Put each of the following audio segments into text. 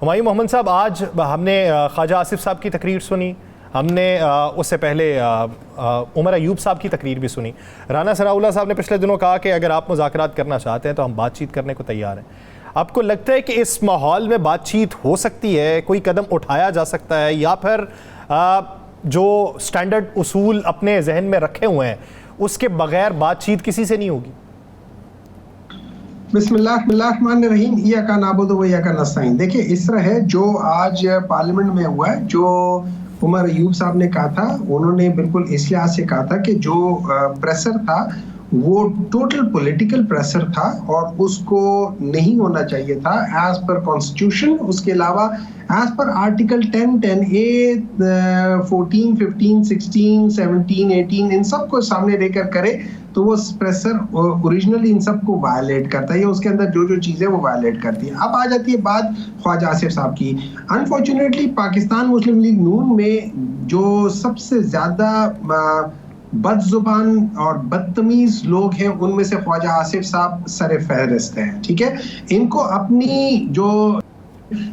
हुमायूं मोहम्मद साहब, आज हमने ख्वाजा आसिफ साहब की तकरीर सुनी, हमने उससे पहले उमर अयूब साहब की तकरीर भी सुनी। राना सनाउल्लाह साहब ने पिछले दिनों कहा कि अगर आप मुज़ाकरात करना चाहते हैं तो हम बातचीत करने को तैयार हैं। आपको लगता है कि इस माहौल में बातचीत हो सकती है, कोई कदम उठाया जा सकता है, या फिर जो स्टैंडर्ड उसूल अपने जहन में रखे हुए हैं उसके बगैर बातचीत किसी से नहीं होगी? बिस्मिल्लाहिर्रहमानिर्रहीम, इय्याका नअबुदु व इय्याका नस्तईन। देखिए, इस तरह है जो आज पार्लियामेंट में हुआ है, जो उमर अयूब साहब ने कहा था, उन्होंने बिल्कुल इस लिहाज से कहा था कि जो प्रेशर था वो टोटल पॉलिटिकल प्रेशर था और उसको नहीं होना चाहिए था एज पर कॉन्स्टिट्यूशन। उसके अलावा एज पर आर्टिकल 10, 10A, 14, 15, 16, 17, 18 इन सब को सामने लेकर करे तो वो प्रेशर ओरिजिनली इन सब को वायलेट करता है, उसके अंदर जो जो चीजें वो वायलेट करती है। अब आ जाती है बात ख्वाजा आसिफ साहब की। अनफॉर्चुनेटली पाकिस्तान मुस्लिम लीग नून में जो सबसे ज्यादा बदजुबान और बदतमीज लोग हैं उनमें से ख्वाजा आसिफ साहब सर फहरिस्त हैं। ठीक है, इनको अपनी जो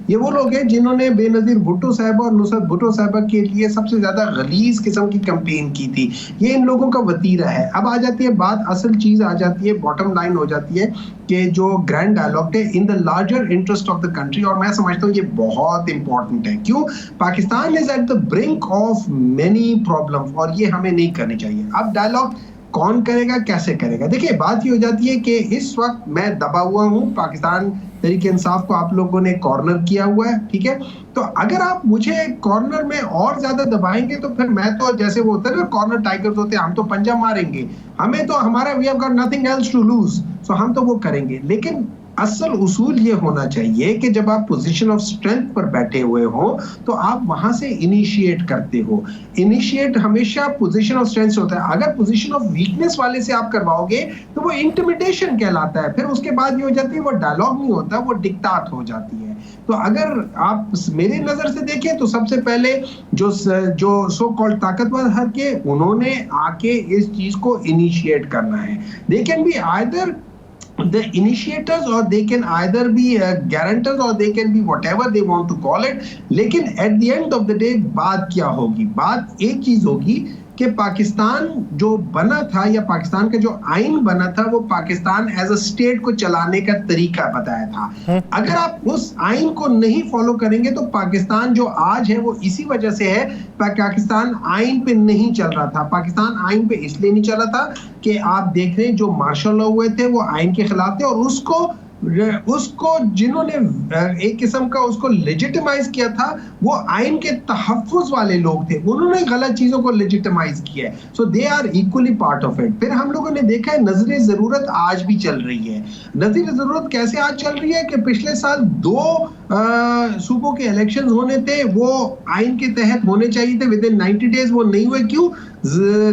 ये वो लोग हैं जिन्होंने बेनजीर भुट्टो साहब और नुसरत भुट्टो साहब के लिए सबसे ज्यादा गलीज किस्म की कैंपेन की थी। ये इन लोगों का वतीरा है। अब आ जाती है बात, असल चीज आ जाती है, बॉटम लाइन हो जाती है कि जो ग्रैंड डायलॉग है in the larger interest of the country, और मैं समझता हूँ ये बहुत इंपॉर्टेंट है। क्यों? Pakistan is at the brink of many problem और ये हमें नहीं करनी चाहिए। अब डायलॉग कौन करेगा, कैसे करेगा? देखिए, बात ये हो जाती है कि इस वक्त मैं दबा हुआ हूँ, पाकिस्तान तहरीक इंसाफ को आप लोगों ने कॉर्नर किया हुआ है। ठीक है, तो अगर आप मुझे कॉर्नर में और ज्यादा दबाएंगे तो फिर मैं तो जैसे वो होता है ना, कॉर्नर टाइगर्स होते हैं, हम तो पंजा मारेंगे, हमें तो हमारा we have got nothing else to lose, so हम तो वो करेंगे। लेकिन असल उसूल ये होना चाहिए कि जब आप पोजीशन ऑफ स्ट्रेंथ पर बैठे हुए हो तो आप वहां से इनिशिएट करते हो। इनिशिएट हमेशा पोजीशन ऑफ स्ट्रेंथ से होता है। अगर पोजीशन ऑफ वीकनेस वाले से आप करवाओगे तो वो इंटिमिडेशन कहलाता है। फिर उसके बाद ये हो जाती है, वो डायलॉग नहीं होता, वो डिक्टाट हो जाती है। तो अगर आप मेरी नजर से देखें तो सबसे पहले जो सो कॉल्ड ताकतवर हर के, उन्होंने आके इस चीज को इनिशिएट करना है। They can be either the initiators or they can either be guarantors or they can be whatever they want to call it। लेकिन at the end of the day बात क्या होगी? बात एक चीज होगी कि पाकिस्तान जो बना था या पाकिस्तान का जो आइन बना था वो पाकिस्तान एज अ स्टेट को चलाने का तरीका बताया था। अगर आप उस आइन को नहीं फॉलो करेंगे तो पाकिस्तान जो आज है वो इसी वजह से है, पाकिस्तान आइन पे नहीं चल रहा था। पाकिस्तान आइन पे इसलिए नहीं चला था कि आप देख रहे हैं जो मार्शल लॉ हुए थे वो आइन के खिलाफ थे, और उसको जिन्होंने एक किस्म का उसको लेजिटिमाइज किया था वो आइन के तहफ्फुज वाले लोग थे, उन्होंने गलत चीजों को लेजिटिमाइज किया है। So they are equally part of it. फिर हम लोगों ने देखा है नजर जरूरत आज भी चल रही है। नजर जरूरत कैसे आज चल रही है कि पिछले साल 2 सूबों के इलेक्शंस होने थे, वो आइन के तहत होने चाहिए थे विद इन 90 डेज, वो नहीं हुए। क्यों?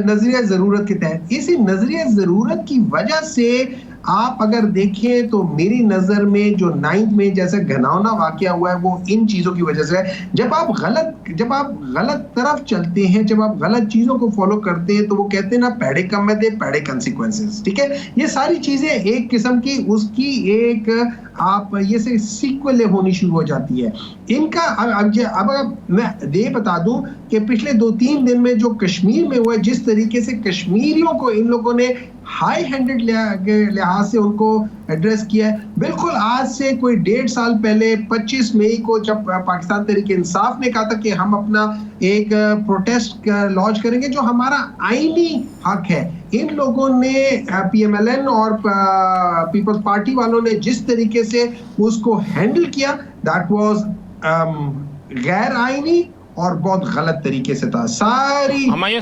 नजरिया जरूरत के तहत। इसी नजरिया जरूरत की वजह से आप अगर देखें तो मेरी नजर में जो 9th में जैसे घनावना वाकया हुआ है वो इन चीजों की वजह से है। जब आप गलत तरफ चलते हैं, जब आप गलत चीजों को फॉलो करते हैं तो वो कहते हैं ना, पैड़े कम में दे पैड़े कंसिक्वेंसेस। ठीक है, ये सारी चीजें एक किस्म की उसकी एक आप ये से सीक्वल होनी शुरू हो जाती है इनका। अब मैं ये बता दूं कि पिछले 2-3 दिन में जो कश्मीर में हुआ है, जिस तरीके से कश्मीरियों को इन लोगों ने हाई हैंडेड लिहाज से उनको एड्रेस किया है, बिल्कुल आज से कोई 1.5 साल पहले 25 मई को जब पाकिस्तान तहरीक इंसाफ ने कहा था कि हम अपना एक प्रोटेस्ट लॉन्च करेंगे जो हमारा आईनी हक है, इन लोगों ने PMLN और पीपल्स पार्टी वालों ने जिस तरीके से उसको हैंडल किया, दैट वाज गैर आईनी और बहुत गलत तरीके से था। सारी हुमायूं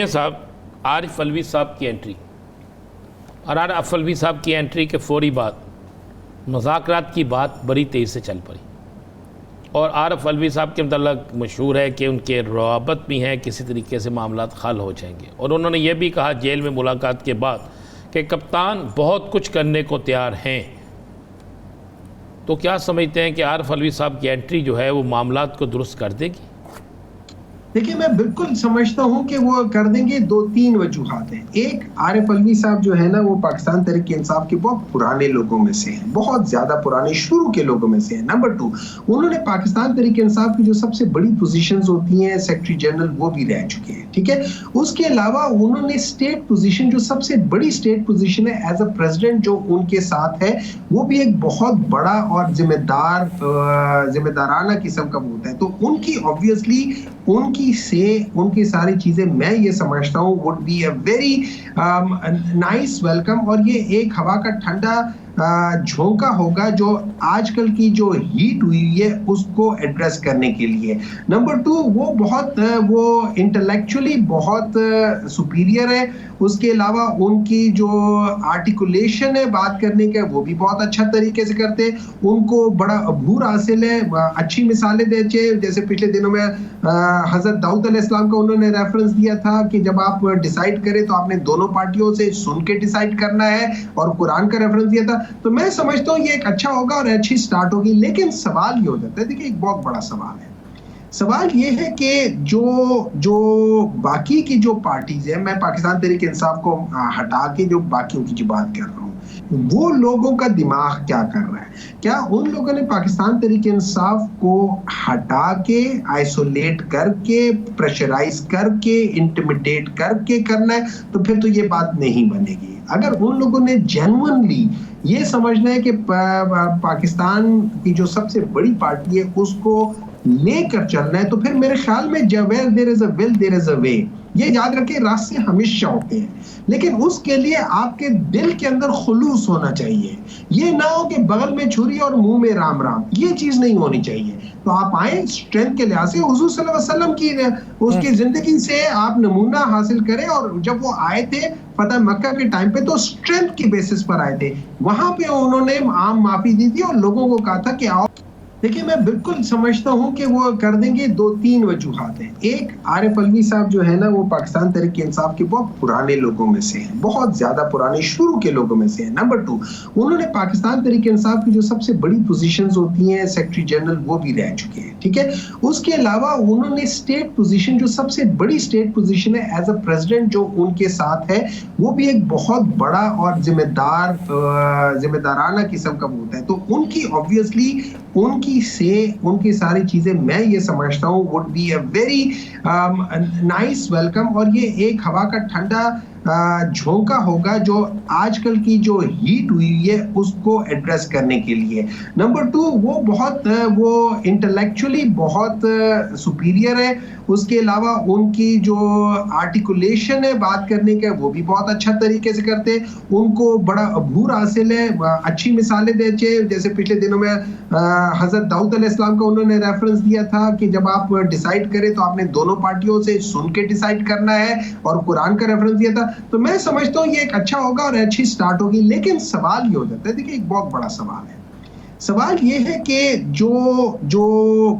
साहब, आरिफ अलवी साहब की एंट्री और आरिफ अलवी साहब की एंट्री के फौरी बाद मुज़ाकरात की बात बड़ी तेज़ी से चल पड़ी, और आरिफ अलवी साहब के मतलब मशहूर है कि उनके रवाबत भी हैं, किसी तरीके से मामलात हल हो जाएंगे। और उन्होंने ये भी कहा जेल में मुलाकात के बाद कि कप्तान बहुत कुछ करने को तैयार हैं। तो क्या समझते हैं कि आरिफ अलवी साहब की एंट्री जो है वो मामलात को दुरुस्त कर देगी? देखिए, मैं बिल्कुल समझता हूँ कि वो कर देंगे। 2-3 वजूहात हैं। एक, आरिफ अलवी साहब जो है ना, वो पाकिस्तान तहरीक-ए-इंसाफ के बहुत पुराने लोगों में से हैं, बहुत ज़्यादा पुराने शुरू के लोगों में से हैं। नंबर 2, उन्होंने पाकिस्तान तहरीक-ए-इंसाफ की जो सबसे बड़ी पोज़ीशंस होती हैं, सेक्रेटरी जनरल, वो भी रह चुके हैं, ठीक है? उसके अलावा उन्होंने स्टेट पोज़ीशन, जो सबसे बड़ी स्टेट पोज़ीशन है एज़ अ प्रेसिडेंट जो उनके साथ है, वो भी एक बहुत बड़ा और ज़िम्मेदाराना किस्म का होता है। तो उनकी ऑब्वियसली उनकी सारी चीजें मैं ये समझता हूँ would be a very nice welcome, और ये एक हवा का ठंडा झोंका होगा जो आजकल की जो हीट हुई है उसको एड्रेस करने के लिए। नंबर 2, वो इंटेलेक्चुअली बहुत सुपीरियर है। उसके अलावा उनकी जो आर्टिकुलेशन है बात करने का, वो भी बहुत अच्छा तरीके से करते हैं। उनको बड़ा अबूर हासिल है, अच्छी मिसालें देते, जैसे पिछले दिनों में हजरत दाऊद अलैहिस्सलाम का उन्होंने रेफरेंस दिया था कि जब आप डिसाइड करें तो आपने दोनों पार्टियों से सुन के डिसाइड करना है, और कुरान का रेफरेंस दिया था। तो मैं समझता हूँ ये एक अच्छा होगा और अच्छी स्टार्ट होगी। लेकिन सवाल ये हो जाता है, देखिए एक बहुत बड़ा सवाल है। सवाल ये है कि जो बाकी की जो पार्टीज है, मैं पाकिस्तान तहरीक इंसाफ को हटा के जो बाकियों की जो बात कर रहा हूँ, वो लोगों का दिमाग क्या कर रहा है? क्या उन लोगों ने पाकिस्तान तहरीक इंसाफ को हटा के, आइसोलेट करके, प्रेशराइज करके, इंटिमिडेट करके करना है? तो फिर तो ये बात नहीं बनेगी। अगर उन लोगों ने जेन्युइनली ये समझना है कि पाकिस्तान की जो सबसे बड़ी पार्टी है उसको लेकर चलना है, तो फिर मेरे ख्याल में where there is a will there is a way. ये याद रखें, रास्ते हमेशा होते हैं, लेकिन उसके लिए आपके दिल के अंदर खुलूस होना चाहिए। ये ना हो कि बगल में छुरी और मुंह में राम राम, ये चीज नहीं होनी चाहिए। तो आप आए स्ट्रेंथ के लिहाज से, हुजूर सल्लल्लाहु अलैहि वसल्लम की उसकी जिंदगी से आप नमूना हासिल करें। और जब वो आए थे फतह मक्का के टाइम पे, तो स्ट्रेंथ की बेसिस पर आए थे। वहां पे उन्होंने आम माफी दी थी और लोगों को कहा था कि आओ। देखिए, मैं बिल्कुल समझता हूँ कि वो कर देंगे। 2-3 वजूहात हैं। एक, आरिफ अलवी साहब जो है ना, वो पाकिस्तान तहरीक इंसाफ के बहुत पुराने लोगों में से हैं, बहुत ज्यादा पुराने शुरू के लोगों में से हैं। नंबर 2, उन्होंने पाकिस्तान तहरीक इंसाफ की जो सबसे बड़ी पोजीशंस होती हैं, सेक्रेटरी जनरल, वो भी रह चुके हैं, ठीक है? उसके अलावा उन्होंने स्टेट पोजीशन, जो सबसे बड़ी स्टेट पोजीशन है एज अ प्रेसिडेंट जो उनके साथ है, वो भी एक बहुत बड़ा और जिम्मेदाराना किस्म का होता है। तो उनकी ऑब्वियसली उनकी सारी चीजें मैं ये समझता हूँ would be a very nice welcome, और ये एक हवा का ठंडा झोंका होगा जो आजकल की जो हीट हुई है उसको एड्रेस करने के लिए। नंबर 2, वो इंटेलेक्चुअली बहुत सुपीरियर है। उसके अलावा उनकी जो आर्टिकुलेशन है बात करने का, वो भी बहुत अच्छा तरीके से करते हैं। उनको बड़ा अबूर हासिल है, अच्छी मिसालें देते, जैसे पिछले दिनों में हजरत दाऊद अलैहिस्सलाम का उन्होंने रेफरेंस दिया था कि जब आप डिसाइड करें तो आपने दोनों पार्टियों से सुन के डिसाइड करना है, और कुरान का रेफरेंस दिया था। तो मैं समझता हूँ ये एक अच्छा होगा और अच्छी स्टार्ट होगी। लेकिन सवाल ये हो जाता है, देखिए एक बहुत बड़ा सवाल है। सवाल ये है कि जो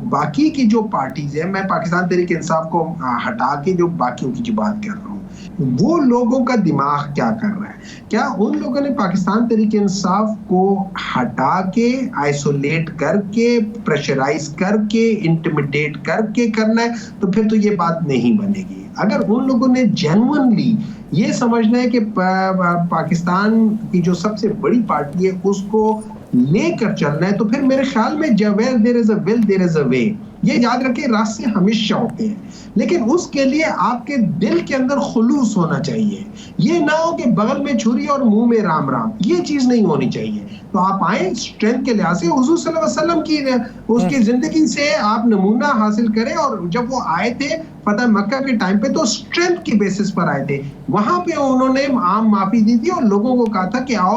बाकी की जो पार्टीज है, मैं पाकिस्तान तहरीक इंसाफ को हटा के जो बाकियों की जो बात कर रहा हूँ, वो लोगों का दिमाग क्या कर रहा है? क्या उन लोगों ने पाकिस्तान तहरीक इंसाफ को हटा के, आइसोलेट करके, प्रेशराइज करके, इंटिमिडेट करके करना है? तो फिर तो ये बात नहीं बनेगी। अगर उन लोगों ने जेन्युइनली ये समझना है कि पाकिस्तान की जो सबसे बड़ी पार्टी है उसको लेकर चलना है, तो फिर मेरे ख्याल में where there is a will there is a way. ये याद रखें, रास्ते हमेशा होते हैं, लेकिन उसके लिए आपके दिल के अंदर खुलूस होना चाहिए। ये ना हो कि बगल में छुरी और मुंह में राम राम, ये चीज नहीं होनी चाहिए। तो आप आए स्ट्रेंथ के लिहाज से, हुजूर सल्लल्लाहु अलैहि वसल्लम की उसकी जिंदगी से आप नमूना हासिल करें। और जब वो आए थे फतह मक्का के टाइम पे, तो स्ट्रेंथ की बेसिस पर आए थे। वहां पे उन्होंने आम माफी दी थी और लोगों को कहा था कि आओ।